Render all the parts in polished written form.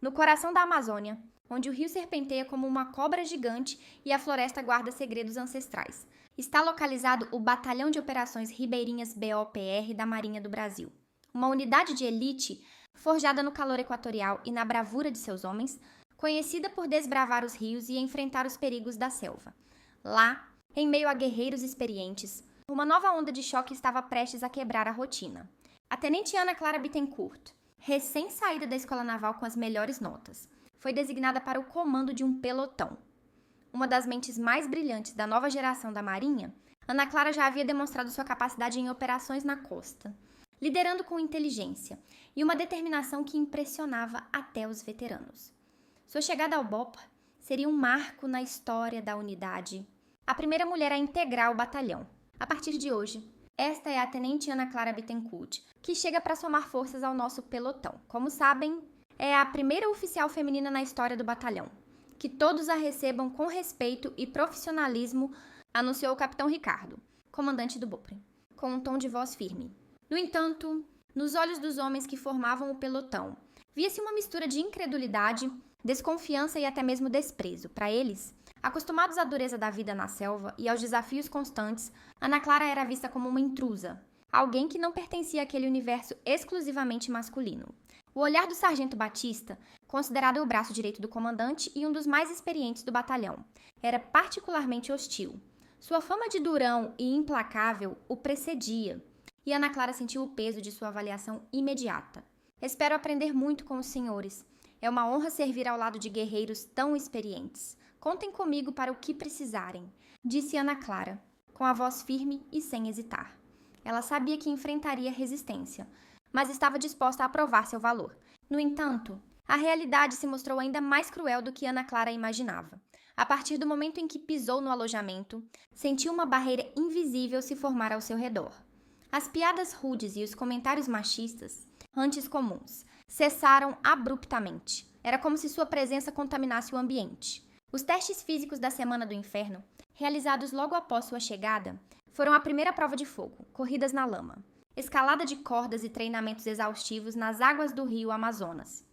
no coração da Amazônia, onde o rio serpenteia como uma cobra gigante e a floresta guarda segredos ancestrais, está localizado o Batalhão de Operações Ribeirinhas BOPR da Marinha do Brasil, uma unidade de elite forjada no calor equatorial e na bravura de seus homens, conhecida por desbravar os rios e enfrentar os perigos da selva. Lá, em meio a guerreiros experientes, uma nova onda de choque estava prestes a quebrar a rotina. A tenente Ana Clara Bittencourt, recém-saída da escola naval com as melhores notas, foi designada para o comando de um pelotão. Uma das mentes mais brilhantes da nova geração da Marinha, Ana Clara já havia demonstrado sua capacidade em operações na costa, liderando com inteligência e uma determinação que impressionava até os veteranos. Sua chegada ao BOPR seria um marco na história da unidade, a primeira mulher a integrar o batalhão. A partir de hoje, esta é a tenente Ana Clara Bittencourt, que chega para somar forças ao nosso pelotão. Como sabem, é a primeira oficial feminina na história do batalhão. Que todos a recebam com respeito e profissionalismo, anunciou o capitão Ricardo, comandante do BOPR, com um tom de voz firme. No entanto, nos olhos dos homens que formavam o pelotão, via-se uma mistura de incredulidade, desconfiança e até mesmo desprezo. Para eles, acostumados à dureza da vida na selva e aos desafios constantes, Ana Clara era vista como uma intrusa, alguém que não pertencia àquele universo exclusivamente masculino. O olhar do sargento Batista, considerado o braço direito do comandante e um dos mais experientes do batalhão, era particularmente hostil. Sua fama de durão e implacável o precedia, e Ana Clara sentiu o peso de sua avaliação imediata. Espero aprender muito com os senhores. É uma honra servir ao lado de guerreiros tão experientes. Contem comigo para o que precisarem, disse Ana Clara, com a voz firme e sem hesitar. Ela sabia que enfrentaria resistência, mas estava disposta a provar seu valor. No entanto, a realidade se mostrou ainda mais cruel do que Ana Clara imaginava. A partir do momento em que pisou no alojamento, sentiu uma barreira invisível se formar ao seu redor. As piadas rudes e os comentários machistas, antes comuns, cessaram abruptamente. Era como se sua presença contaminasse o ambiente. Os testes físicos da Semana do Inferno, realizados logo após sua chegada, foram a primeira prova de fogo, corridas na lama, escalada de cordas e treinamentos exaustivos nas águas do rio Amazonas.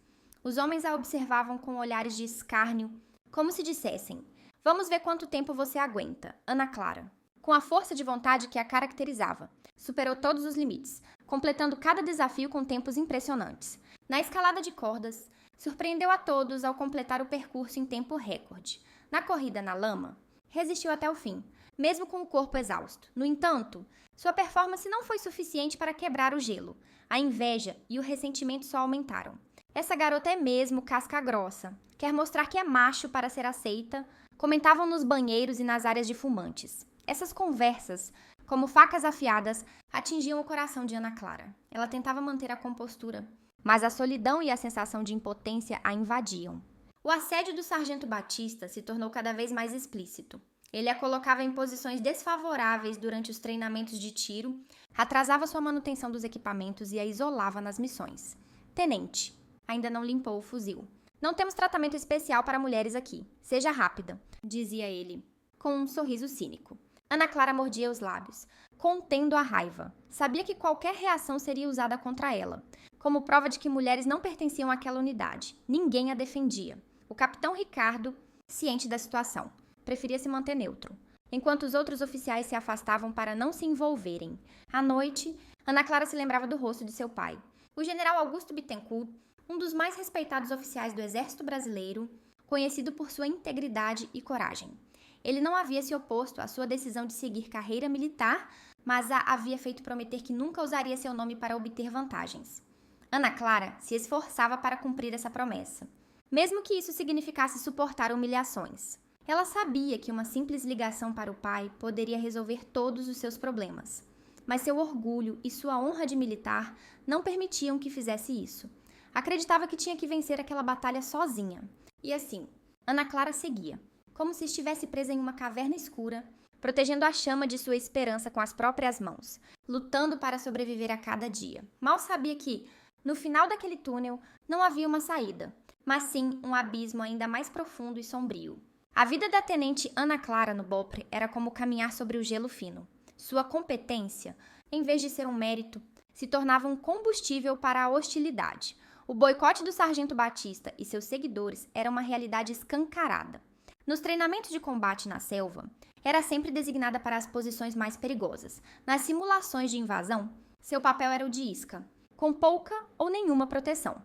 Os homens a observavam com olhares de escárnio, como se dissessem: "Vamos ver quanto tempo você aguenta, Ana Clara." Com a força de vontade que a caracterizava, superou todos os limites, completando cada desafio com tempos impressionantes. Na escalada de cordas, surpreendeu a todos ao completar o percurso em tempo recorde. Na corrida na lama, resistiu até o fim, mesmo com o corpo exausto. No entanto, sua performance não foi suficiente para quebrar o gelo. A inveja e o ressentimento só aumentaram. Essa garota é mesmo casca grossa. Quer mostrar que é macho para ser aceita, comentavam nos banheiros e nas áreas de fumantes. Essas conversas, como facas afiadas, atingiam o coração de Ana Clara. Ela tentava manter a compostura, mas a solidão e a sensação de impotência a invadiam. O assédio do sargento Batista se tornou cada vez mais explícito. Ele a colocava em posições desfavoráveis durante os treinamentos de tiro, atrasava sua manutenção dos equipamentos e a isolava nas missões. "Tenente, ainda não limpou o fuzil. Não temos tratamento especial para mulheres aqui. Seja rápida", dizia ele, com um sorriso cínico. Ana Clara mordia os lábios, contendo a raiva. Sabia que qualquer reação seria usada contra ela, como prova de que mulheres não pertenciam àquela unidade. Ninguém a defendia. O capitão Ricardo, ciente da situação, preferia se manter neutro, enquanto os outros oficiais se afastavam para não se envolverem. À noite, Ana Clara se lembrava do rosto de seu pai. O general Augusto Bittencourt, um dos mais respeitados oficiais do Exército Brasileiro, conhecido por sua integridade e coragem. Ele não havia se oposto à sua decisão de seguir carreira militar, mas a havia feito prometer que nunca usaria seu nome para obter vantagens. Ana Clara se esforçava para cumprir essa promessa, mesmo que isso significasse suportar humilhações. Ela sabia que uma simples ligação para o pai poderia resolver todos os seus problemas, mas seu orgulho e sua honra de militar não permitiam que fizesse isso. Acreditava que tinha que vencer aquela batalha sozinha. E assim, Ana Clara seguia, como se estivesse presa em uma caverna escura, protegendo a chama de sua esperança com as próprias mãos, lutando para sobreviver a cada dia. Mal sabia que, no final daquele túnel, não havia uma saída, mas sim um abismo ainda mais profundo e sombrio. A vida da tenente Ana Clara no BOPR era como caminhar sobre o gelo fino. Sua competência, em vez de ser um mérito, se tornava um combustível para a hostilidade. O boicote do Sargento Batista e seus seguidores era uma realidade escancarada. Nos treinamentos de combate na selva, era sempre designada para as posições mais perigosas. Nas simulações de invasão, seu papel era o de isca, com pouca ou nenhuma proteção.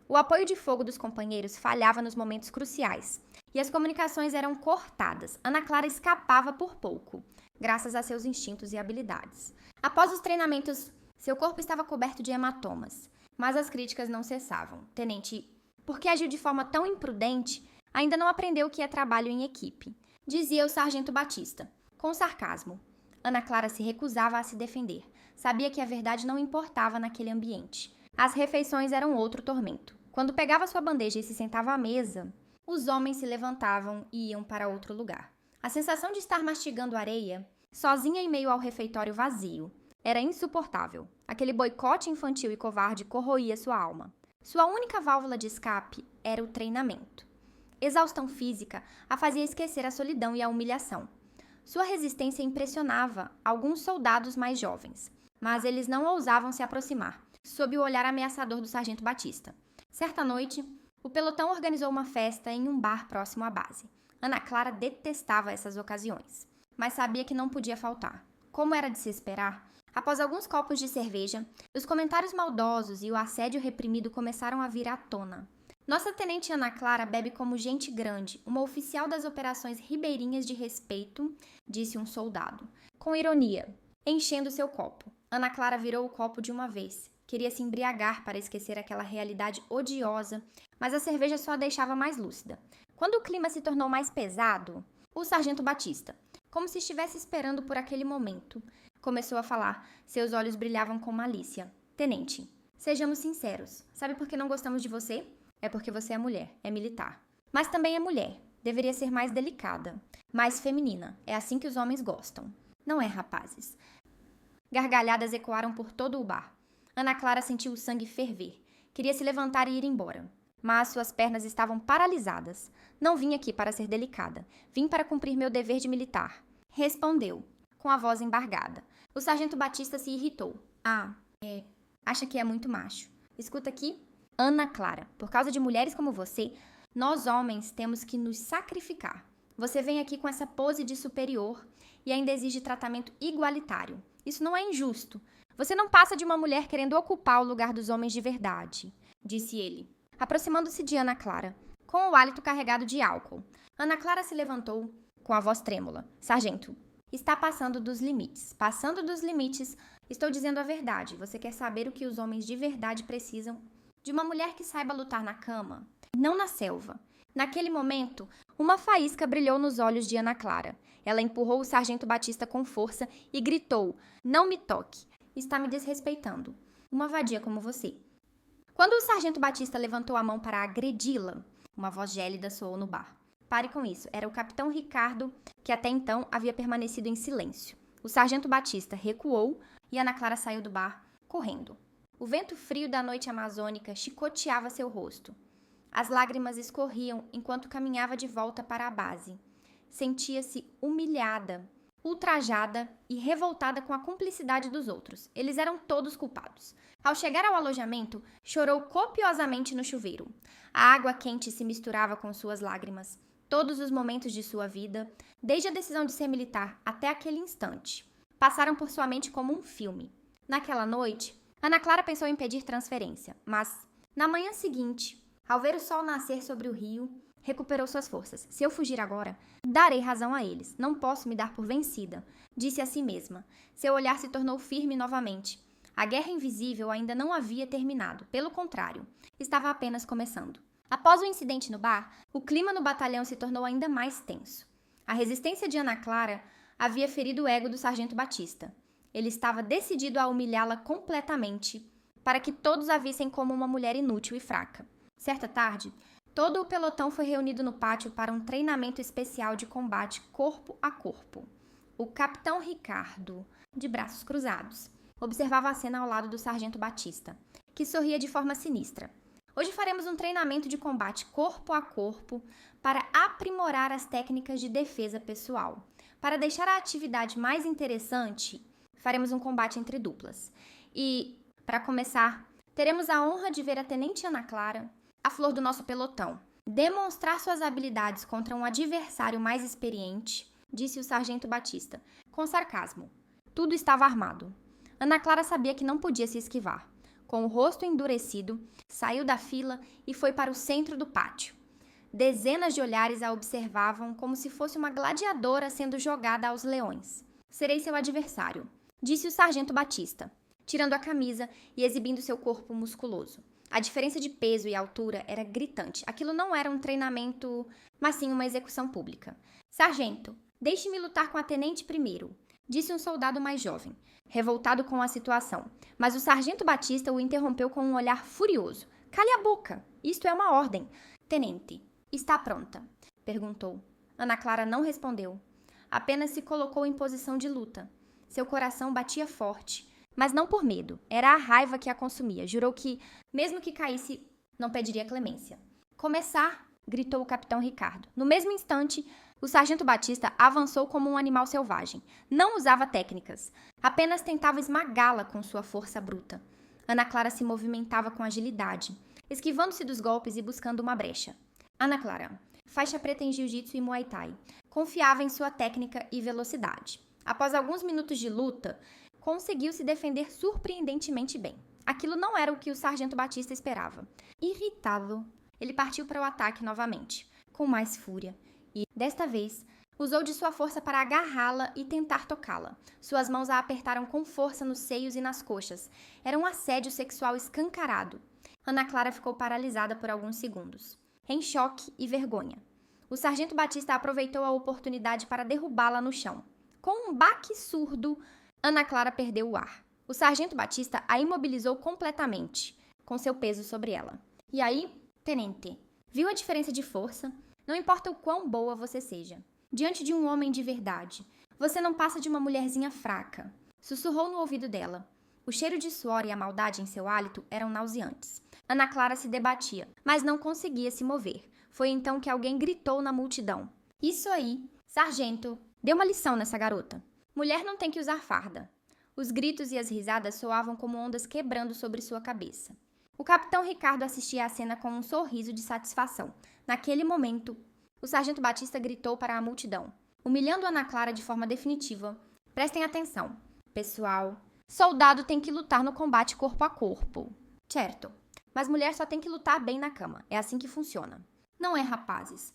O apoio de fogo dos companheiros falhava nos momentos cruciais, e as comunicações eram cortadas. Ana Clara escapava por pouco, graças a seus instintos e habilidades. Após os treinamentos, seu corpo estava coberto de hematomas, mas as críticas não cessavam. Tenente, por que agiu de forma tão imprudente? Ainda não aprendeu o que é trabalho em equipe, dizia o Sargento Batista, com sarcasmo. Ana Clara se recusava a se defender. Sabia que a verdade não importava naquele ambiente. As refeições eram outro tormento. Quando pegava sua bandeja e se sentava à mesa, os homens se levantavam e iam para outro lugar. A sensação de estar mastigando areia, sozinha em meio ao refeitório vazio, era insuportável. Aquele boicote infantil e covarde corroía sua alma. Sua única válvula de escape era o treinamento. Exaustão física a fazia esquecer a solidão e a humilhação. Sua resistência impressionava alguns soldados mais jovens, mas eles não ousavam se aproximar, sob o olhar ameaçador do Sargento Batista. Certa noite, o pelotão organizou uma festa em um bar próximo à base. Ana Clara detestava essas ocasiões, mas sabia que não podia faltar. Como era de se esperar, após alguns copos de cerveja, os comentários maldosos e o assédio reprimido começaram a vir à tona. Nossa tenente Ana Clara bebe como gente grande, uma oficial das operações ribeirinhas de respeito, disse um soldado, com ironia, enchendo seu copo. Ana Clara virou o copo de uma vez. Queria se embriagar para esquecer aquela realidade odiosa, mas a cerveja só a deixava mais lúcida. Quando o clima se tornou mais pesado, o Sargento Batista, como se estivesse esperando por aquele momento, começou a falar. Seus olhos brilhavam com malícia. Tenente, sejamos sinceros. Sabe por que não gostamos de você? É porque você é mulher, é militar. Mas também é mulher. Deveria ser mais delicada, mais feminina. É assim que os homens gostam. Não é, rapazes? Gargalhadas ecoaram por todo o bar. Ana Clara sentiu o sangue ferver. Queria se levantar e ir embora. Mas suas pernas estavam paralisadas. Não vim aqui para ser delicada. Vim para cumprir meu dever de militar. Respondeu, com a voz embargada. O Sargento Batista se irritou. Acha que é muito macho. Escuta aqui. Ana Clara, por causa de mulheres como você, nós homens temos que nos sacrificar. Você vem aqui com essa pose de superior e ainda exige tratamento igualitário. Isso não é injusto. Você não passa de uma mulher querendo ocupar o lugar dos homens de verdade, disse ele, aproximando-se de Ana Clara, com o hálito carregado de álcool. Ana Clara se levantou com a voz trêmula. Sargento, está passando dos limites. Passando dos limites, estou dizendo a verdade. Você quer saber o que os homens de verdade precisam? De uma mulher que saiba lutar na cama, não na selva. Naquele momento, uma faísca brilhou nos olhos de Ana Clara. Ela empurrou o Sargento Batista com força e gritou, não me toque, está me desrespeitando. Uma vadia como você. Quando o Sargento Batista levantou a mão para agredi-la, uma voz gélida soou no bar. Pare com isso, era o Capitão Ricardo, que até então havia permanecido em silêncio. O Sargento Batista recuou e Ana Clara saiu do bar, correndo. O vento frio da noite amazônica chicoteava seu rosto. As lágrimas escorriam enquanto caminhava de volta para a base. Sentia-se humilhada, ultrajada e revoltada com a cumplicidade dos outros. Eles eram todos culpados. Ao chegar ao alojamento, chorou copiosamente no chuveiro. A água quente se misturava com suas lágrimas. Todos os momentos de sua vida, desde a decisão de ser militar até aquele instante, passaram por sua mente como um filme. Naquela noite, Ana Clara pensou em pedir transferência, mas, na manhã seguinte, ao ver o sol nascer sobre o rio, recuperou suas forças. Se eu fugir agora, darei razão a eles. Não posso me dar por vencida, disse a si mesma. Seu olhar se tornou firme novamente. A guerra invisível ainda não havia terminado. Pelo contrário, estava apenas começando. Após o incidente no bar, o clima no batalhão se tornou ainda mais tenso. A resistência de Ana Clara havia ferido o ego do Sargento Batista. Ele estava decidido a humilhá-la completamente, para que todos a vissem como uma mulher inútil e fraca. Certa tarde, todo o pelotão foi reunido no pátio para um treinamento especial de combate corpo a corpo. O Capitão Ricardo, de braços cruzados, observava a cena ao lado do Sargento Batista, que sorria de forma sinistra. Hoje faremos um treinamento de combate corpo a corpo para aprimorar as técnicas de defesa pessoal. Para deixar a atividade mais interessante, faremos um combate entre duplas. E, para começar, Teremos a honra de ver a Tenente Ana Clara, a flor do nosso pelotão, demonstrar suas habilidades contra um adversário mais experiente, disse o sargento Batista, com sarcasmo. Tudo estava armado. Ana Clara sabia que não podia se esquivar. Com o rosto endurecido, saiu da fila e foi para o centro do pátio. Dezenas de olhares a observavam como se fosse uma gladiadora sendo jogada aos leões. Serei seu adversário, disse o sargento Batista, tirando a camisa e exibindo seu corpo musculoso. A diferença de peso e altura era gritante. Aquilo não era um treinamento, mas sim uma execução pública. Sargento, deixe-me lutar com a tenente primeiro, disse um soldado mais jovem, revoltado com a situação. Mas o sargento Batista o interrompeu com um olhar furioso. Cale a boca! Isto é uma ordem. Tenente, está pronta? Perguntou. Ana Clara não respondeu. Apenas se colocou em posição de luta. Seu coração batia forte, mas não por medo. Era a raiva que a consumia. Jurou que, mesmo que caísse, não pediria clemência. Começar! Gritou o capitão Ricardo. No mesmo instante, o sargento Batista avançou como um animal selvagem. Não usava técnicas. Apenas tentava esmagá-la com sua força bruta. Ana Clara se movimentava com agilidade, esquivando-se dos golpes e buscando uma brecha. Ana Clara, faixa preta em jiu-jitsu e muay thai, confiava em sua técnica e velocidade. Após alguns minutos de luta, conseguiu se defender surpreendentemente bem. Aquilo não era o que o sargento Batista esperava. Irritado, ele partiu para o ataque novamente, com mais fúria, e, desta vez, usou de sua força para agarrá-la e tentar tocá-la. Suas mãos a apertaram com força nos seios e nas coxas. Era um assédio sexual escancarado. Ana Clara ficou paralisada por alguns segundos, em choque e vergonha. O sargento Batista aproveitou a oportunidade para derrubá-la no chão. Com um baque surdo, Ana Clara perdeu o ar. O sargento Batista a imobilizou completamente, com seu peso sobre ela. E aí, tenente, viu a diferença de força? Não importa o quão boa você seja. Diante de um homem de verdade, você não passa de uma mulherzinha fraca. Sussurrou no ouvido dela. O cheiro de suor e a maldade em seu hálito eram nauseantes. Ana Clara se debatia, mas não conseguia se mover. Foi então que alguém gritou na multidão. Isso aí, sargento, dê uma lição nessa garota. Mulher não tem que usar farda. Os gritos e as risadas soavam como ondas quebrando sobre sua cabeça. O capitão Ricardo assistia à cena com um sorriso de satisfação. Naquele momento, o sargento Batista gritou para a multidão, humilhando Ana Clara de forma definitiva. Prestem atenção. Pessoal, soldado tem que lutar no combate corpo a corpo. Certo, mas mulher só tem que lutar bem na cama. É assim que funciona. Não é, rapazes.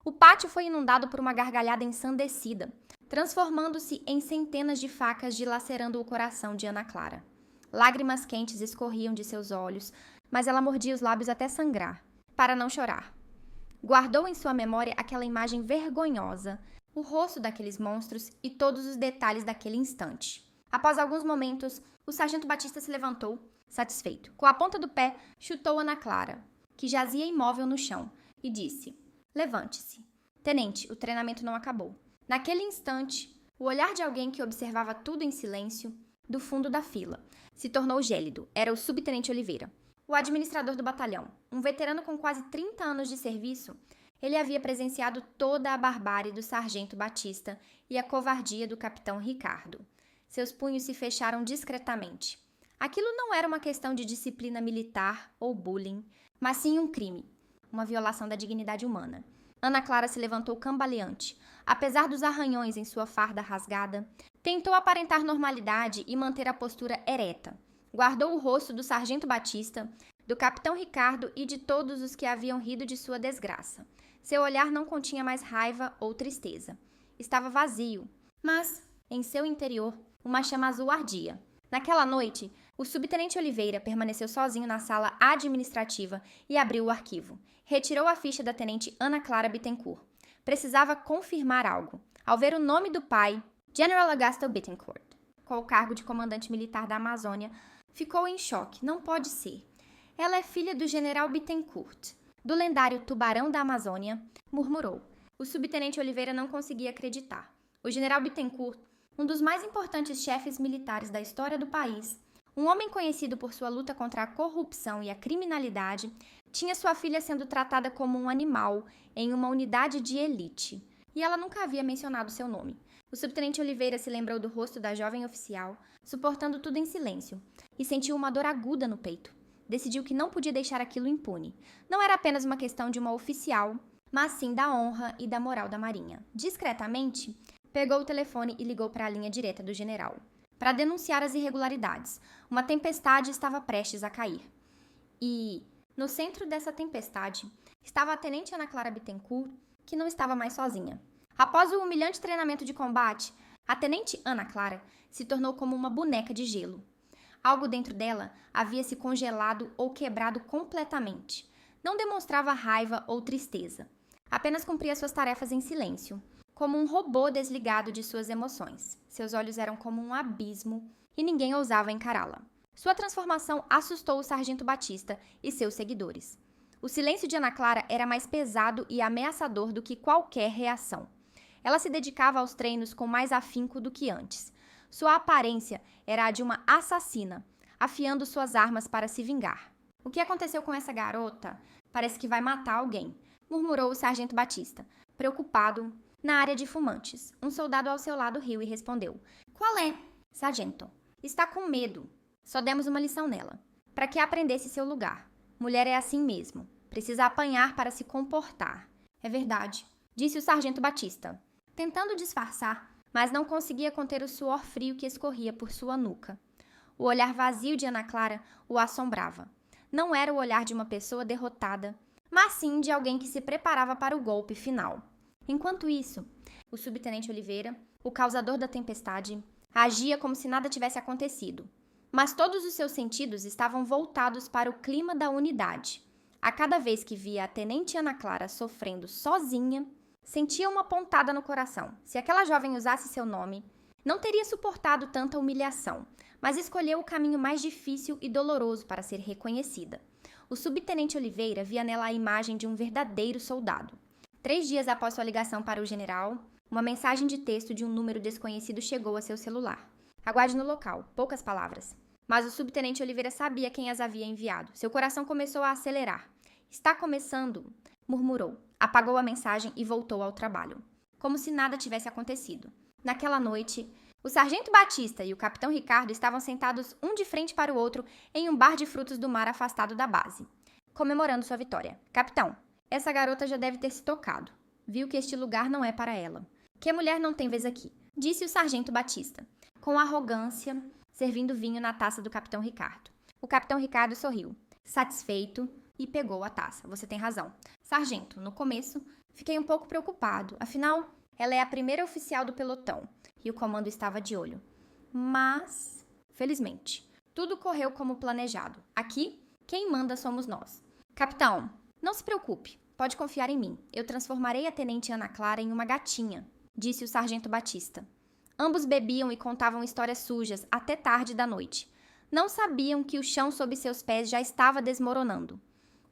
O pátio foi inundado por uma gargalhada ensandecida, transformando-se em centenas de facas dilacerando o coração de Ana Clara. Lágrimas quentes escorriam de seus olhos, mas ela mordia os lábios até sangrar, para não chorar. Guardou em sua memória aquela imagem vergonhosa, o rosto daqueles monstros e todos os detalhes daquele instante. Após alguns momentos, o sargento Batista se levantou, satisfeito. Com a ponta do pé, chutou Ana Clara, que jazia imóvel no chão, e disse: Levante-se. Tenente, o treinamento não acabou. Naquele instante, o olhar de alguém que observava tudo em silêncio, do fundo da fila, se tornou gélido. Era o subtenente Oliveira, o administrador do batalhão. Um veterano com quase 30 anos de serviço, ele havia presenciado toda a barbárie do sargento Batista e a covardia do capitão Ricardo. Seus punhos se fecharam discretamente. Aquilo não era uma questão de disciplina militar ou bullying, mas sim um crime, uma violação da dignidade humana. Ana Clara se levantou cambaleante. Apesar dos arranhões em sua farda rasgada, tentou aparentar normalidade e manter a postura ereta. Guardou o rosto do sargento Batista, do capitão Ricardo e de todos os que haviam rido de sua desgraça. Seu olhar não continha mais raiva ou tristeza. Estava vazio, mas, em seu interior, uma chama azul ardia. Naquela noite, o subtenente Oliveira permaneceu sozinho na sala administrativa e abriu o arquivo. Retirou a ficha da tenente Ana Clara Bittencourt. Precisava confirmar algo. Ao ver o nome do pai, General Augusto Bittencourt, com o cargo de comandante militar da Amazônia, ficou em choque. Não pode ser. Ela é filha do general Bittencourt, do lendário Tubarão da Amazônia, murmurou. O subtenente Oliveira não conseguia acreditar. O general Bittencourt, um dos mais importantes chefes militares da história do país, um homem conhecido por sua luta contra a corrupção e a criminalidade, tinha sua filha sendo tratada como um animal em uma unidade de elite, e ela nunca havia mencionado seu nome. O subtenente Oliveira se lembrou do rosto da jovem oficial, suportando tudo em silêncio, e sentiu uma dor aguda no peito. Decidiu que não podia deixar aquilo impune. Não era apenas uma questão de uma oficial, mas sim da honra e da moral da Marinha. Discretamente, pegou o telefone e ligou para a linha direta do general, para denunciar as irregularidades. Uma tempestade estava prestes a cair. E, no centro dessa tempestade, estava a tenente Ana Clara Bittencourt, que não estava mais sozinha. Após o humilhante treinamento de combate, a tenente Ana Clara se tornou como uma boneca de gelo. Algo dentro dela havia se congelado ou quebrado completamente. Não demonstrava raiva ou tristeza. Apenas cumpria suas tarefas em silêncio, como um robô desligado de suas emoções. Seus olhos eram como um abismo e ninguém ousava encará-la. Sua transformação assustou o sargento Batista e seus seguidores. O silêncio de Ana Clara era mais pesado e ameaçador do que qualquer reação. Ela se dedicava aos treinos com mais afinco do que antes. Sua aparência era a de uma assassina, afiando suas armas para se vingar. "O que aconteceu com essa garota? Parece que vai matar alguém", murmurou o sargento Batista, preocupado. Na área de fumantes, um soldado ao seu lado riu e respondeu: "Qual é, sargento? Está com medo. Só demos uma lição nela, para que aprendesse seu lugar. Mulher é assim mesmo. Precisa apanhar para se comportar." "É verdade", disse o sargento Batista, tentando disfarçar, mas não conseguia conter o suor frio que escorria por sua nuca. O olhar vazio de Ana Clara o assombrava. Não era o olhar de uma pessoa derrotada, mas sim de alguém que se preparava para o golpe final. Enquanto isso, o subtenente Oliveira, o causador da tempestade, agia como se nada tivesse acontecido. Mas todos os seus sentidos estavam voltados para o clima da unidade. A cada vez que via a tenente Ana Clara sofrendo sozinha, sentia uma pontada no coração. Se aquela jovem usasse seu nome, não teria suportado tanta humilhação, mas escolheu o caminho mais difícil e doloroso para ser reconhecida. O subtenente Oliveira via nela a imagem de um verdadeiro soldado. 3 dias após sua ligação para o general, uma mensagem de texto de um número desconhecido chegou a seu celular. "Aguarde no local", poucas palavras. Mas o subtenente Oliveira sabia quem as havia enviado. Seu coração começou a acelerar. "Está começando", murmurou. Apagou a mensagem e voltou ao trabalho, como se nada tivesse acontecido. Naquela noite, o sargento Batista e o capitão Ricardo estavam sentados um de frente para o outro em um bar de frutos do mar afastado da base, comemorando sua vitória. "Capitão, essa garota já deve ter se tocado. Viu que este lugar não é para ela. Que mulher não tem vez aqui", disse o sargento Batista, com arrogância, servindo vinho na taça do capitão Ricardo. O capitão Ricardo sorriu, satisfeito, e pegou a taça. "Você tem razão. Sargento, no começo, fiquei um pouco preocupado. Afinal, ela é a primeira oficial do pelotão e o comando estava de olho. Mas, felizmente, tudo correu como planejado. Aqui, quem manda somos nós. Capitão, não se preocupe. Pode confiar em mim. Eu transformarei a tenente Ana Clara em uma gatinha", disse o sargento Batista. Ambos bebiam e contavam histórias sujas até tarde da noite. Não sabiam que o chão sob seus pés já estava desmoronando.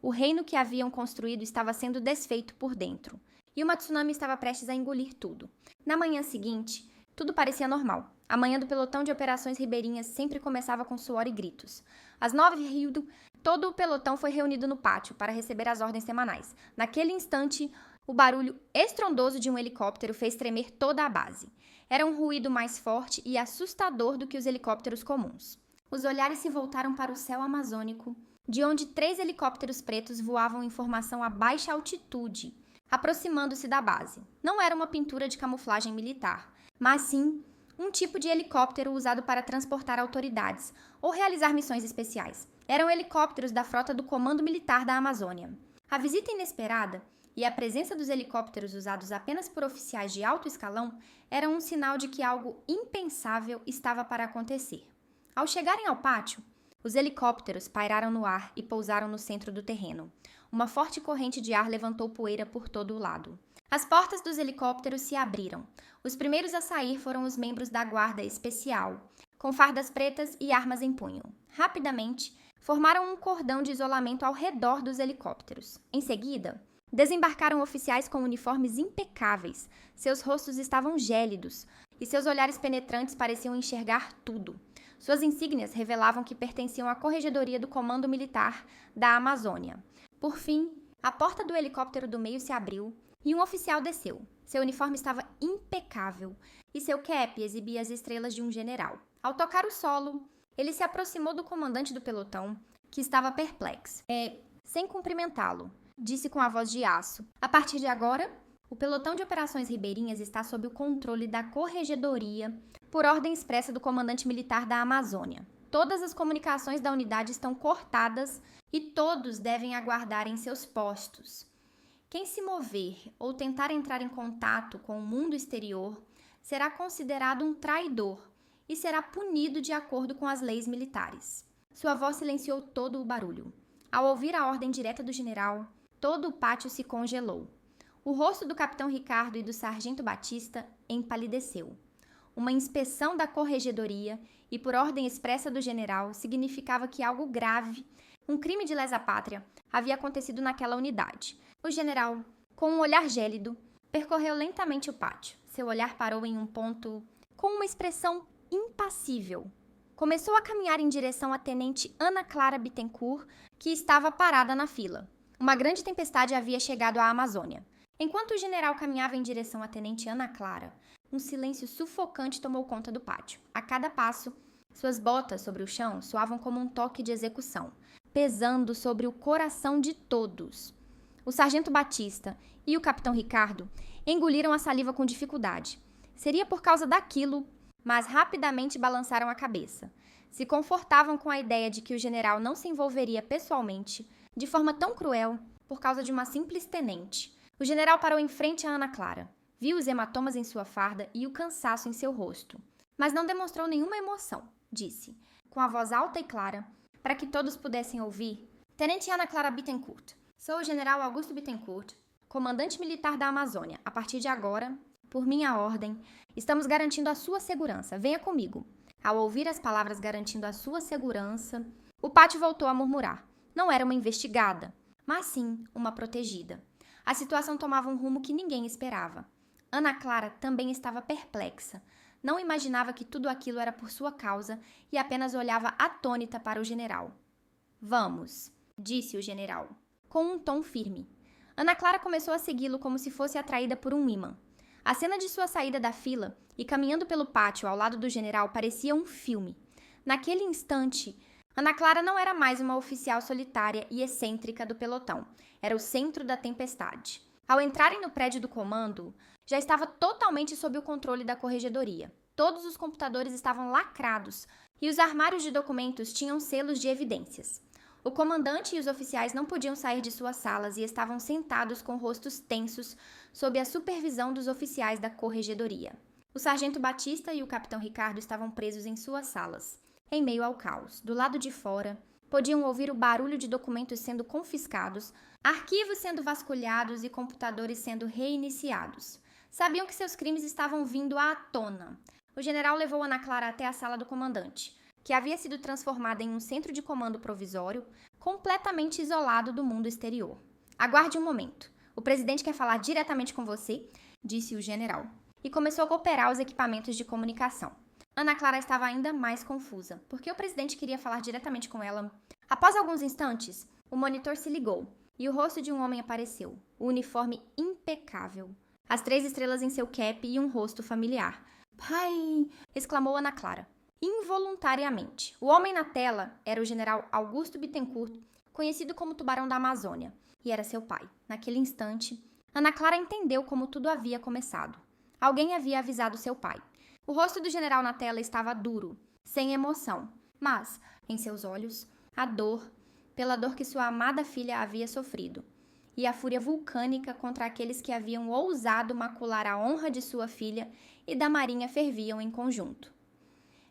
O reino que haviam construído estava sendo desfeito por dentro, e uma tsunami estava prestes a engolir tudo. Na manhã seguinte, tudo parecia normal. A manhã do pelotão de operações ribeirinhas sempre começava com suor e gritos. Às 9h, todo o pelotão foi reunido no pátio para receber as ordens semanais. Naquele instante, o barulho estrondoso de um helicóptero fez tremer toda a base. Era um ruído mais forte e assustador do que os helicópteros comuns. Os olhares se voltaram para o céu amazônico, de onde 3 helicópteros pretos voavam em formação a baixa altitude, aproximando-se da base. Não era uma pintura de camuflagem militar, mas sim um tipo de helicóptero usado para transportar autoridades ou realizar missões especiais. Eram helicópteros da frota do Comando Militar da Amazônia. A visita inesperada e a presença dos helicópteros usados apenas por oficiais de alto escalão eram um sinal de que algo impensável estava para acontecer. Ao chegarem ao pátio, os helicópteros pairaram no ar e pousaram no centro do terreno. Uma forte corrente de ar levantou poeira por todo o lado. As portas dos helicópteros se abriram. Os primeiros a sair foram os membros da Guarda Especial, com fardas pretas e armas em punho. Rapidamente, formaram um cordão de isolamento ao redor dos helicópteros. Em seguida, desembarcaram oficiais com uniformes impecáveis. Seus rostos estavam gélidos e seus olhares penetrantes pareciam enxergar tudo. Suas insígnias revelavam que pertenciam à Corregedoria do Comando Militar da Amazônia. Por fim, a porta do helicóptero do meio se abriu e um oficial desceu. Seu uniforme estava impecável e seu cap exibia as estrelas de um general. Ao tocar o solo, ele se aproximou do comandante do pelotão, que estava perplexo. Sem cumprimentá-lo, disse com a voz de aço: a partir de agora, o pelotão de operações ribeirinhas está sob o controle da Corregedoria, por ordem expressa do comandante militar da Amazônia. Todas as comunicações da unidade estão cortadas e todos devem aguardar em seus postos. Quem se mover ou tentar entrar em contato com o mundo exterior será considerado um traidor e será punido de acordo com as leis militares. Sua voz silenciou todo o barulho. Ao ouvir a ordem direta do general, todo o pátio se congelou. O rosto do capitão Ricardo e do sargento Batista empalideceu. Uma inspeção da corregedoria e por ordem expressa do general significava que algo grave, um crime de lesa-pátria, havia acontecido naquela unidade. O general, com um olhar gélido, percorreu lentamente o pátio. Seu olhar parou em um ponto com uma expressão impassível. Começou a caminhar em direção à tenente Ana Clara Bittencourt, que estava parada na fila. Uma grande tempestade havia chegado à Amazônia. Enquanto o general caminhava em direção à tenente Ana Clara, um silêncio sufocante tomou conta do pátio. A cada passo, suas botas sobre o chão soavam como um toque de execução, pesando sobre o coração de todos. O sargento Batista e o capitão Ricardo engoliram a saliva com dificuldade. Seria por causa daquilo, mas rapidamente balançaram a cabeça. Se confortavam com a ideia de que o general não se envolveria pessoalmente, de forma tão cruel, por causa de uma simples tenente. O general parou em frente a Ana Clara. Viu os hematomas em sua farda e o cansaço em seu rosto. Mas não demonstrou nenhuma emoção, disse, com a voz alta e clara, para que todos pudessem ouvir. Tenente Ana Clara Bittencourt, sou o general Augusto Bittencourt, comandante militar da Amazônia. A partir de agora, por minha ordem, estamos garantindo a sua segurança. Venha comigo. Ao ouvir as palavras garantindo a sua segurança, o pátio voltou a murmurar. Não era uma investigada, mas sim uma protegida. A situação tomava um rumo que ninguém esperava. Ana Clara também estava perplexa. Não imaginava que tudo aquilo era por sua causa e apenas olhava atônita para o general. Vamos, disse o general, com um tom firme. Ana Clara começou a segui-lo como se fosse atraída por um ímã. A cena de sua saída da fila e caminhando pelo pátio ao lado do general parecia um filme. Naquele instante, Ana Clara não era mais uma oficial solitária e excêntrica do pelotão. Era o centro da tempestade. Ao entrarem no prédio do comando, já estava totalmente sob o controle da corregedoria. Todos os computadores estavam lacrados e os armários de documentos tinham selos de evidências. O comandante e os oficiais não podiam sair de suas salas e estavam sentados com rostos tensos sob a supervisão dos oficiais da corregedoria. O sargento Batista e o capitão Ricardo estavam presos em suas salas, em meio ao caos. Do lado de fora, podiam ouvir o barulho de documentos sendo confiscados, arquivos sendo vasculhados e computadores sendo reiniciados. Sabiam que seus crimes estavam vindo à tona. O general levou Ana Clara até a sala do comandante, que havia sido transformada em um centro de comando provisório, completamente isolado do mundo exterior. Aguarde um momento. O presidente quer falar diretamente com você, disse o general, e começou a operar os equipamentos de comunicação. Ana Clara estava ainda mais confusa, porque o presidente queria falar diretamente com ela. Após alguns instantes, o monitor se ligou e o rosto de um homem apareceu, o uniforme impecável, as 3 estrelas em seu cap e um rosto familiar. "Pai!" exclamou Ana Clara, involuntariamente. O homem na tela era o general Augusto Bittencourt, conhecido como Tubarão da Amazônia, e era seu pai. Naquele instante, Ana Clara entendeu como tudo havia começado. Alguém havia avisado seu pai. O rosto do general na tela estava duro, sem emoção, mas, em seus olhos, a dor, pela dor que sua amada filha havia sofrido, e a fúria vulcânica contra aqueles que haviam ousado macular a honra de sua filha e da marinha ferviam em conjunto.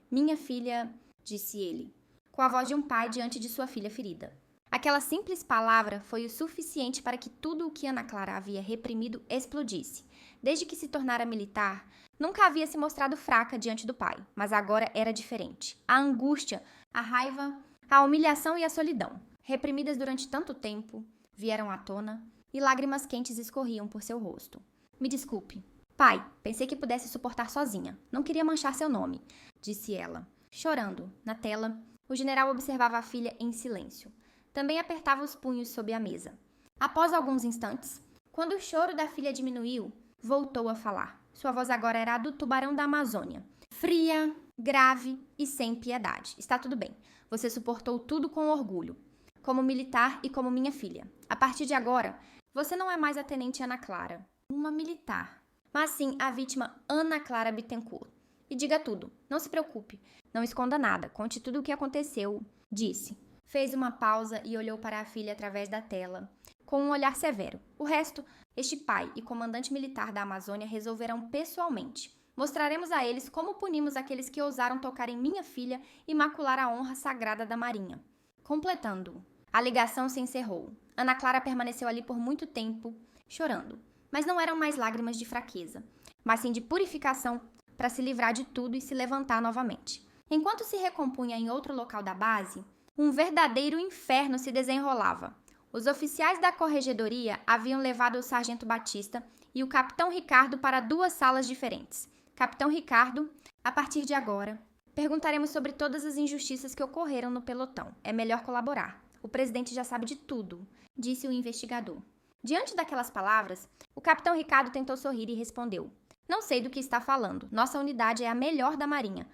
"Minha filha", disse ele, com a voz de um pai diante de sua filha ferida. Aquela simples palavra foi o suficiente para que tudo o que Ana Clara havia reprimido explodisse. Desde que se tornara militar, nunca havia se mostrado fraca diante do pai, mas agora era diferente. A angústia, a raiva, a humilhação e a solidão, reprimidas durante tanto tempo, vieram à tona e lágrimas quentes escorriam por seu rosto. "Me desculpe. Pai, pensei que pudesse suportar sozinha. Não queria manchar seu nome", disse ela. Chorando, na tela, o general observava a filha em silêncio. Também apertava os punhos sob a mesa. Após alguns instantes, quando o choro da filha diminuiu, voltou a falar. Sua voz agora era a do tubarão da Amazônia. Fria, grave e sem piedade. Está tudo bem. Você suportou tudo com orgulho. Como militar e como minha filha. A partir de agora, você não é mais a tenente Ana Clara. Uma militar. Mas sim a vítima Ana Clara Bittencourt. E diga tudo. Não se preocupe. Não esconda nada. Conte tudo o que aconteceu. Disse. Fez uma pausa e olhou para a filha através da tela, com um olhar severo. O resto, este pai e comandante militar da Amazônia resolverão pessoalmente. Mostraremos a eles como punimos aqueles que ousaram tocar em minha filha e macular a honra sagrada da Marinha. Completando. A ligação se encerrou. Ana Clara permaneceu ali por muito tempo, chorando. Mas não eram mais lágrimas de fraqueza, mas sim de purificação para se livrar de tudo e se levantar novamente. Enquanto se recompunha em outro local da base, um verdadeiro inferno se desenrolava. Os oficiais da corregedoria haviam levado o sargento Batista e o capitão Ricardo para 2 salas diferentes. Capitão Ricardo, a partir de agora, perguntaremos sobre todas as injustiças que ocorreram no pelotão. É melhor colaborar. O presidente já sabe de tudo, disse o investigador. Diante daquelas palavras, o capitão Ricardo tentou sorrir e respondeu. Não sei do que está falando. Nossa unidade é a melhor da Marinha.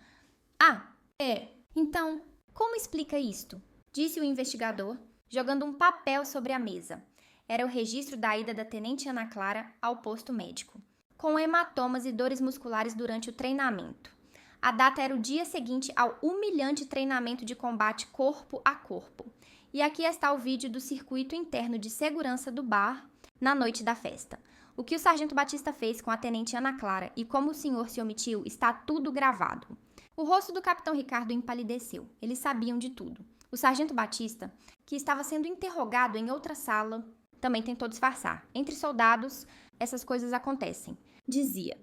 Ah, é. Então, como explica isto? Disse o investigador, jogando um papel sobre a mesa. Era o registro da ida da tenente Ana Clara ao posto médico, com hematomas e dores musculares durante o treinamento. A data era o dia seguinte ao humilhante treinamento de combate corpo a corpo. E aqui está o vídeo do circuito interno de segurança do bar na noite da festa. O que o sargento Batista fez com a tenente Ana Clara e como o senhor se omitiu está tudo gravado. O rosto do capitão Ricardo empalideceu. Eles sabiam de tudo. O sargento Batista, que estava sendo interrogado em outra sala, também tentou disfarçar. Entre soldados, essas coisas acontecem, dizia.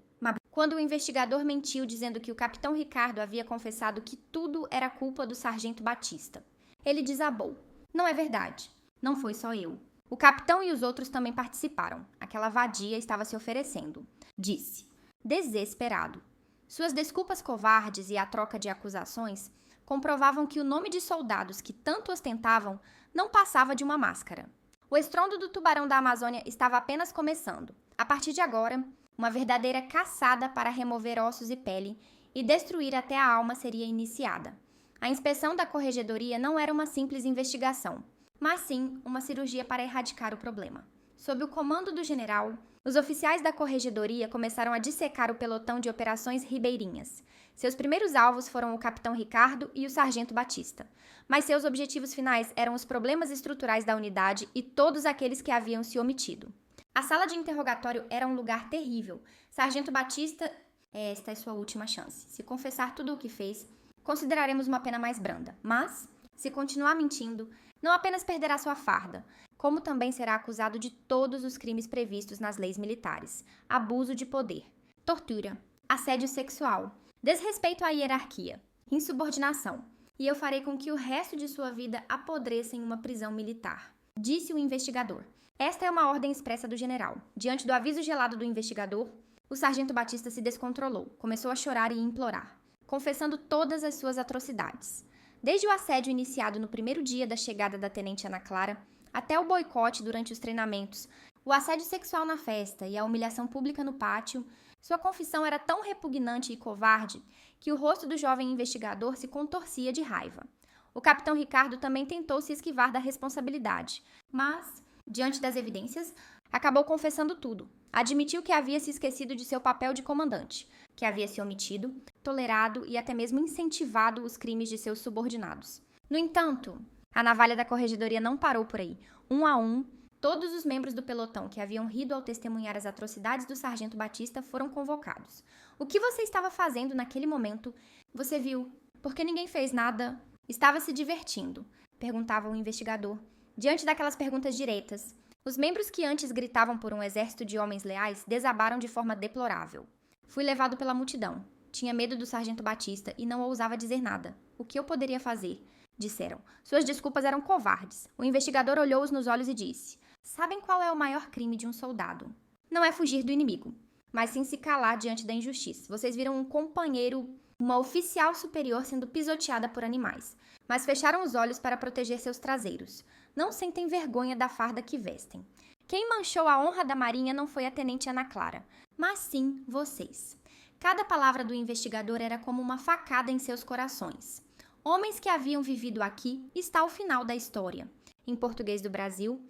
Quando o investigador mentiu dizendo que o capitão Ricardo havia confessado que tudo era culpa do sargento Batista. Ele desabou. Não é verdade. Não foi só eu. O capitão e os outros também participaram. Aquela vadia estava se oferecendo. Disse, desesperado. Suas desculpas covardes e a troca de acusações comprovavam que o nome de soldados que tanto ostentavam não passava de uma máscara. O estrondo do tubarão da Amazônia estava apenas começando. A partir de agora, uma verdadeira caçada para remover ossos e pele e destruir até a alma seria iniciada. A inspeção da corregedoria não era uma simples investigação, mas sim uma cirurgia para erradicar o problema. Sob o comando do general, os oficiais da corregedoria começaram a dissecar o pelotão de operações ribeirinhas. Seus primeiros alvos foram o capitão Ricardo e o sargento Batista, mas seus objetivos finais eram os problemas estruturais da unidade e todos aqueles que haviam se omitido. A sala de interrogatório era um lugar terrível. Sargento Batista, esta é sua última chance. Se confessar tudo o que fez, consideraremos uma pena mais branda. Mas, se continuar mentindo, não apenas perderá sua farda, como também será acusado de todos os crimes previstos nas leis militares: abuso de poder, tortura, assédio sexual, desrespeito à hierarquia, insubordinação, e eu farei com que o resto de sua vida apodreça em uma prisão militar, disse o investigador. Esta é uma ordem expressa do general. Diante do aviso gelado do investigador, o sargento Batista se descontrolou, começou a chorar e implorar, confessando todas as suas atrocidades. Desde o assédio iniciado no primeiro dia da chegada da tenente Ana Clara, até o boicote durante os treinamentos, o assédio sexual na festa e a humilhação pública no pátio, sua confissão era tão repugnante e covarde que o rosto do jovem investigador se contorcia de raiva. O capitão Ricardo também tentou se esquivar da responsabilidade, mas, diante das evidências, acabou confessando tudo. Admitiu que havia se esquecido de seu papel de comandante, que havia se omitido, tolerado e até mesmo incentivado os crimes de seus subordinados. No entanto, a navalha da corregedoria não parou por aí. Um a um, todos os membros do pelotão que haviam rido ao testemunhar as atrocidades do sargento Batista foram convocados. O que você estava fazendo naquele momento? Você viu? Porque ninguém fez nada. Estava se divertindo, perguntava o investigador. Diante daquelas perguntas diretas, os membros que antes gritavam por um exército de homens leais desabaram de forma deplorável. Fui levado pela multidão. Tinha medo do sargento Batista e não ousava dizer nada. O que eu poderia fazer? Disseram. Suas desculpas eram covardes. O investigador olhou-os nos olhos e disse: Sabem qual é o maior crime de um soldado? Não é fugir do inimigo, mas sim se calar diante da injustiça. Vocês viram um companheiro, uma oficial superior sendo pisoteada por animais, mas fecharam os olhos para proteger seus traseiros. Não sentem vergonha da farda que vestem. Quem manchou a honra da Marinha não foi a tenente Ana Clara, mas sim vocês. Cada palavra do investigador era como uma facada em seus corações. Homens que haviam vivido aqui está o final da história, em português do Brasil.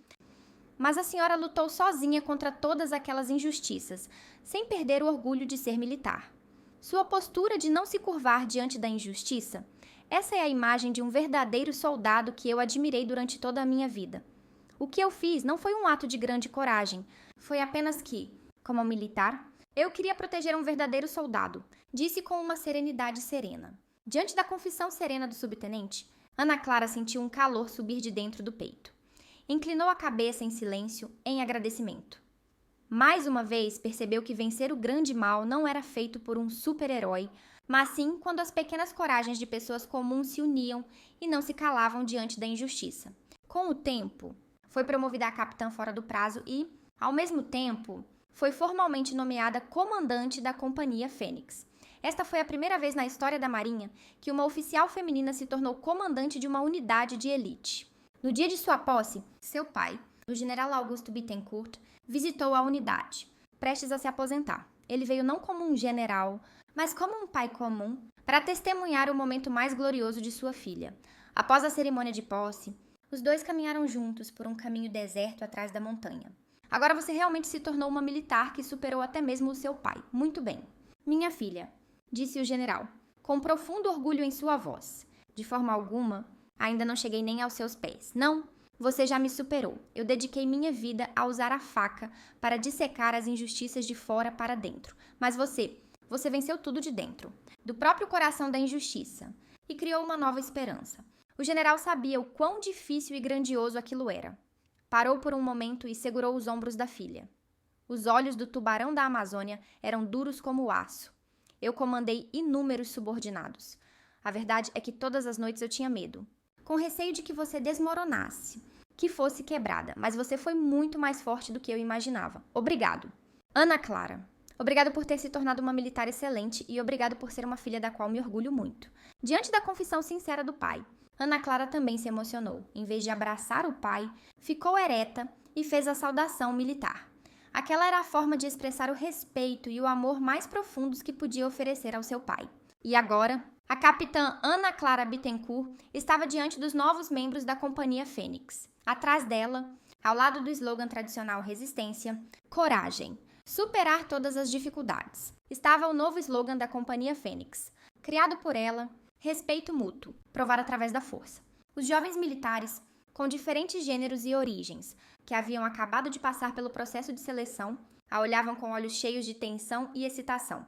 Mas a senhora lutou sozinha contra todas aquelas injustiças, sem perder o orgulho de ser militar. Sua postura de não se curvar diante da injustiça, essa é a imagem de um verdadeiro soldado que eu admirei durante toda a minha vida. O que eu fiz não foi um ato de grande coragem, foi apenas que, como militar, eu queria proteger um verdadeiro soldado, disse com uma serenidade serena. Diante da confissão serena do subtenente, Ana Clara sentiu um calor subir de dentro do peito. Inclinou a cabeça em silêncio, em agradecimento. Mais uma vez percebeu que vencer o grande mal não era feito por um super-herói, mas sim quando as pequenas coragens de pessoas comuns se uniam e não se calavam diante da injustiça. Com o tempo, foi promovida a capitã fora do prazo e, ao mesmo tempo, foi formalmente nomeada comandante da Companhia Fênix. Esta foi a primeira vez na história da Marinha que uma oficial feminina se tornou comandante de uma unidade de elite. No dia de sua posse, seu pai, o general Augusto Bittencourt, visitou a unidade, prestes a se aposentar. Ele veio não como um general, mas como um pai comum, para testemunhar o momento mais glorioso de sua filha. Após a cerimônia de posse, os dois caminharam juntos por um caminho deserto atrás da montanha. Agora você realmente se tornou uma militar que superou até mesmo o seu pai. Muito bem. Minha filha, disse o general, com profundo orgulho em sua voz. De forma alguma, ainda não cheguei nem aos seus pés. Não, você já me superou. Eu dediquei minha vida a usar a faca para dissecar as injustiças de fora para dentro. Mas você venceu tudo de dentro, do próprio coração da injustiça, e criou uma nova esperança. O general sabia o quão difícil e grandioso aquilo era. Parou por um momento e segurou os ombros da filha. Os olhos do tubarão da Amazônia eram duros como aço. Eu comandei inúmeros subordinados. A verdade é que todas as noites eu tinha medo, com receio de que você desmoronasse, que fosse quebrada, mas você foi muito mais forte do que eu imaginava. Obrigado. Ana Clara, obrigado por ter se tornado uma militar excelente e obrigado por ser uma filha da qual me orgulho muito. Diante da confissão sincera do pai, Ana Clara também se emocionou. Em vez de abraçar o pai, ficou ereta e fez a saudação militar. Aquela era a forma de expressar o respeito e o amor mais profundos que podia oferecer ao seu pai. E agora, a capitã Ana Clara Bittencourt estava diante dos novos membros da Companhia Fênix. Atrás dela, ao lado do slogan tradicional Resistência, Coragem, superar todas as dificuldades, estava o novo slogan da Companhia Fênix, criado por ela, respeito mútuo, provar através da força. Os jovens militares, com diferentes gêneros e origens, que haviam acabado de passar pelo processo de seleção, a olhavam com olhos cheios de tensão e excitação.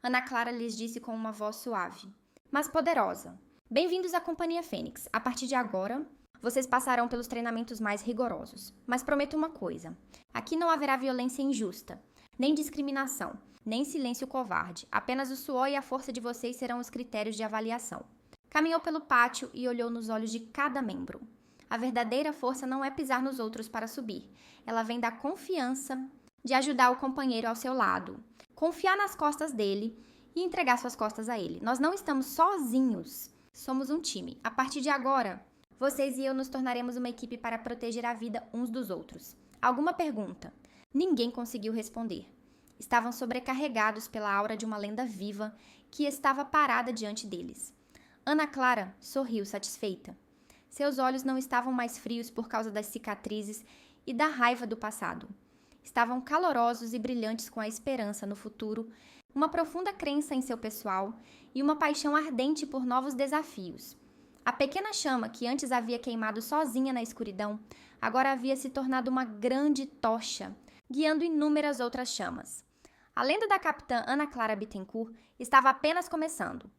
Ana Clara lhes disse com uma voz suave, mas poderosa: bem-vindos à Companhia Fênix. A partir de agora, vocês passarão pelos treinamentos mais rigorosos. Mas prometo uma coisa: aqui não haverá violência injusta, nem discriminação, nem silêncio covarde. Apenas o suor e a força de vocês serão os critérios de avaliação. Caminhou pelo pátio e olhou nos olhos de cada membro. A verdadeira força não é pisar nos outros para subir. Ela vem da confiança de ajudar o companheiro ao seu lado, confiar nas costas dele e entregar suas costas a ele. Nós não estamos sozinhos. Somos um time. A partir de agora, vocês e eu nos tornaremos uma equipe para proteger a vida uns dos outros. Alguma pergunta? Ninguém conseguiu responder. Estavam sobrecarregados pela aura de uma lenda viva que estava parada diante deles. Ana Clara sorriu satisfeita. Seus olhos não estavam mais frios por causa das cicatrizes e da raiva do passado. Estavam calorosos e brilhantes com a esperança no futuro, uma profunda crença em seu pessoal e uma paixão ardente por novos desafios. A pequena chama que antes havia queimado sozinha na escuridão, agora havia se tornado uma grande tocha, guiando inúmeras outras chamas. A lenda da capitã Ana Clara Bittencourt estava apenas começando.